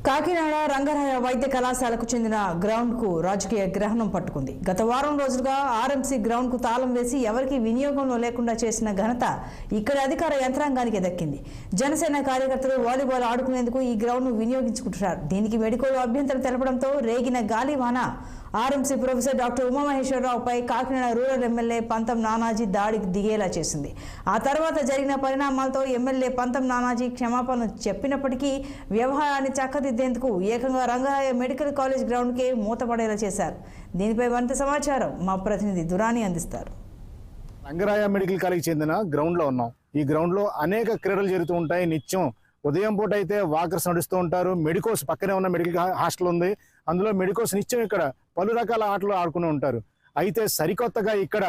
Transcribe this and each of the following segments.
కాకినాడ రంగరాయ వైద్య కళాశాలకు చెందిన గ్రౌండ్ కు రాజకీయ గ్రహణం పట్టుకుంది. గత వారం రోజులుగా ఆర్ఎంసీ గ్రౌండ్ కు తాళం వేసి ఎవరికి వినియోగంలో లేకుండా చేసిన ఘనత ఇక్కడి అధికార యంత్రాంగానికి దక్కింది. జనసేన కార్యకర్తలు వాలీబాల్ ఆడుకునేందుకు ఈ గ్రౌండ్ ను వినియోగించుకుంటున్నారు. దీనికి మెడికోలు అభ్యంతరం తెలపడంతో రేగిన గాలివాన ఆర్ఎంసీ ప్రొఫెసర్ డాక్టర్ ఉమామహేశ్వరరావుపై కాకినాడ రూరల్ ఎమ్మెల్యే పంతం నానాజీ దాడికి దిగేలా చేసింది. ఆ తర్వాత జరిగిన పరిణామాలతో ఎమ్మెల్యే పంతం నానాజీ క్షమాపణ చెప్పినప్పటికీ వ్యవహారాన్ని చక్కదిద్దేందుకు ఏకంగా రంగరాయ మెడికల్ కాలేజ్ గ్రౌండ్కే మూతపడేలా చేశారు. దీనిపై మరింత సమాచారం మా ప్రతినిధి దురాని అందిస్తారు. రంగరాయ మెడికల్ కాలేజ్ చెందిన గ్రౌండ్లో ఉన్నాం. ఈ గ్రౌండ్లో అనేక క్రీడలు జరుగుతూ ఉంటాయి. నిత్యం ఉదయం పూట అయితే వాకర్స్ నడుస్తూ ఉంటారు. మెడికోస్ పక్కనే ఉన్న మెడికల్ హాస్టల్ ఉంది. అందులో మెడికోస్ నిత్యం ఇక్కడ పలు రకాల ఆటలు ఆడుకుని ఉంటారు. అయితే సరికొత్తగా ఇక్కడ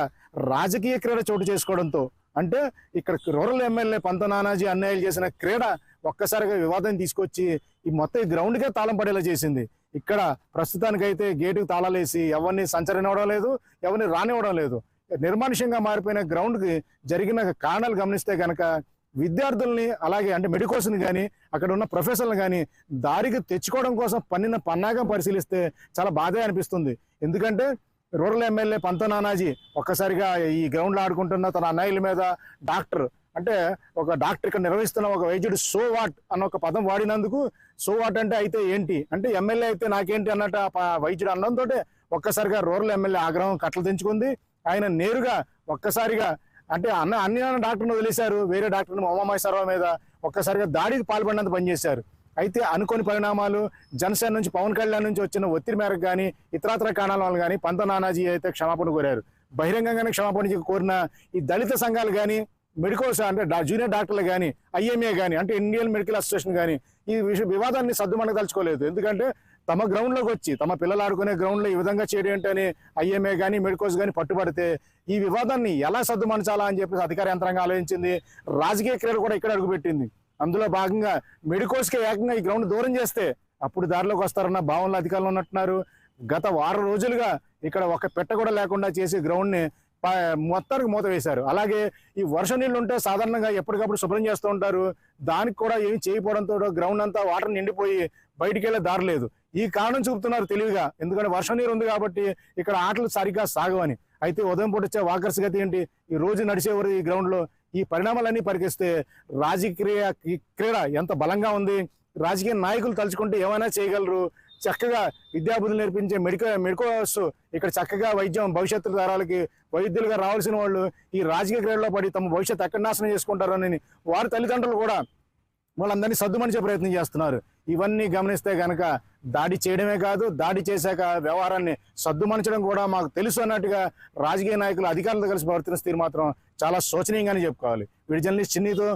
రాజకీయ క్రీడ చోటు చేసుకోవడంతో, అంటే ఇక్కడ రూరల్ ఎమ్మెల్యే పంతం నానాజీ అన్యాయాలు చేసిన క్రీడ ఒక్కసారిగా వివాదం తీసుకొచ్చి ఈ మొత్తం ఈ గ్రౌండ్కే తాళం పడేలా చేసింది. ఇక్కడ ప్రస్తుతానికైతే గేటుకు తాళాలేసి ఎవరిని సంచరినివ్వడం లేదు, ఎవరిని రానివ్వడం లేదు. నిర్మానుష్యంగా మారిపోయిన గ్రౌండ్కి జరిగిన కారణాలు గమనిస్తే కనుక విద్యార్థుల్ని అలాగే అంటే మెడికోస్ని కానీ అక్కడ ఉన్న ప్రొఫెసర్లను కానీ దారికి తెచ్చుకోవడం కోసం పన్నిన పన్నాగం పరిశీలిస్తే చాలా బాధే అనిపిస్తుంది. ఎందుకంటే రూరల్ ఎమ్మెల్యే పంతం నానాజీ ఒక్కసారిగా ఈ గ్రౌండ్లో ఆడుకుంటున్న తన అన్నయ్యల మీద డాక్టర్ అంటే ఒక డాక్టర్ ఇక్కడ నిర్వహిస్తున్న ఒక వైద్యుడు సో వాట్ అన్న ఒక పదం వాడినందుకు, సో వాట్ అంటే అయితే ఏంటి అంటే ఎమ్మెల్యే అయితే నాకేంటి అన్నట్టు ఆ వైద్యుడు అన్నంతో ఒక్కసారిగా రూరల్ ఎమ్మెల్యే ఆగ్రహం కట్టలు తెంచుకుంది. ఆయన నేరుగా ఒక్కసారిగా అంటే అన్ని డాక్టర్ని వదిలేశారు, వేరే డాక్టర్ని ఉమామహేశ్వరరావు మీద ఒక్కసారిగా దాడికి పాల్పడినంత పనిచేశారు. అయితే అనుకోని పరిణామాలు జనసేన నుంచి పవన్ కళ్యాణ్ నుంచి వచ్చిన ఒత్తిడి మేరకు కానీ ఇతరత్ర కారణాల వల్ల కానీ పంతం నానాజీ అయితే క్షమాపణ కోరారు. బహిరంగంగానే క్షమాపణ కోరిన ఈ దళిత సంఘాలు కానీ మెడికోస్ అంటే జూనియర్ డాక్టర్లు కానీ ఐఎంఏ కానీ అంటే ఇండియన్ మెడికల్ అసోసియేషన్ కానీ ఈ వివాదాన్ని సద్దుమణగదలుచుకోలేదు. ఎందుకంటే తమ గ్రౌండ్లోకి వచ్చి తమ పిల్లలు ఆడుకునే గ్రౌండ్లో ఈ విధంగా చేయడం ఏంటని ఐఎంఏ కానీ మెడికోస్ కానీ పట్టుబడితే ఈ వివాదాన్ని ఎలా సద్దుమణచాలా అని చెప్పేసి అధికార యంత్రాంగం ఆలోచించింది. రాజకీయ క్రీడలు కూడా ఇక్కడ అడుగుపెట్టింది. అందులో భాగంగా మెడికోస్కి ఏకంగా ఈ గ్రౌండ్ దూరం చేస్తే అప్పుడు దారిలోకి వస్తారన్న భావనలో అధికారులు ఉన్నట్టున్నారు. గత వారం రోజులుగా ఇక్కడ ఒక పెట్ట కూడా లేకుండా చేసి గ్రౌండ్ని మొత్తానికి మూత వేశారు. అలాగే ఈ వర్ష నీళ్ళు ఉంటే సాధారణంగా ఎప్పటికప్పుడు శుభ్రం చేస్తూ ఉంటారు. దానికి కూడా ఏమి చేయకపోవడంతో గ్రౌండ్ అంతా వాటర్ నిండిపోయి బయటికి వెళ్ళే దారి లేదు. ఈ కారణం చూపుతున్నారు తెలివిగా. ఎందుకంటే వర్ష నీరు ఉంది కాబట్టి ఇక్కడ ఆటలు సరిగ్గా సాగవని. అయితే ఉదయం పూట వచ్చే వాకర్స్ గతి ఏంటి, ఈ రోజు నడిచేవారు ఈ గ్రౌండ్లో ఈ పరిణామాలన్నీ పరికిస్తే రాజకీయ క్రీడ ఎంత బలంగా ఉంది. రాజకీయ నాయకులు తలుచుకుంటే ఏమైనా చేయగలరు. చక్కగా విద్యాబుద్ధులు నేర్పించే మెడికోస్ ఇక్కడ చక్కగా వైద్యం భవిష్యత్తు తరాలకి వైద్యులుగా రావాల్సిన వాళ్ళు ఈ రాజకీయ క్రీడలో పడి తమ భవిష్యత్తు ఎక్కడ నాశనం చేసుకుంటారని వారి తల్లిదండ్రులు కూడా వాళ్ళందరినీ సర్దుమనిచే ప్రయత్నం చేస్తున్నారు. ఇవన్నీ గమనిస్తే కనుక దాడి చేయడమే కాదు, దాడి చేశాక వ్యవహారాన్ని సర్దుమనచడం కూడా మాకు తెలుసు అన్నట్టుగా రాజకీయ నాయకులు అధికారులతో కలిసి ప్రవర్తిస్తున్న తీరు మాత్రం చాలా శోచనీయంగానే చెప్పుకోవాలి. వీడి జర్నలిస్ట్ చిన్నీతో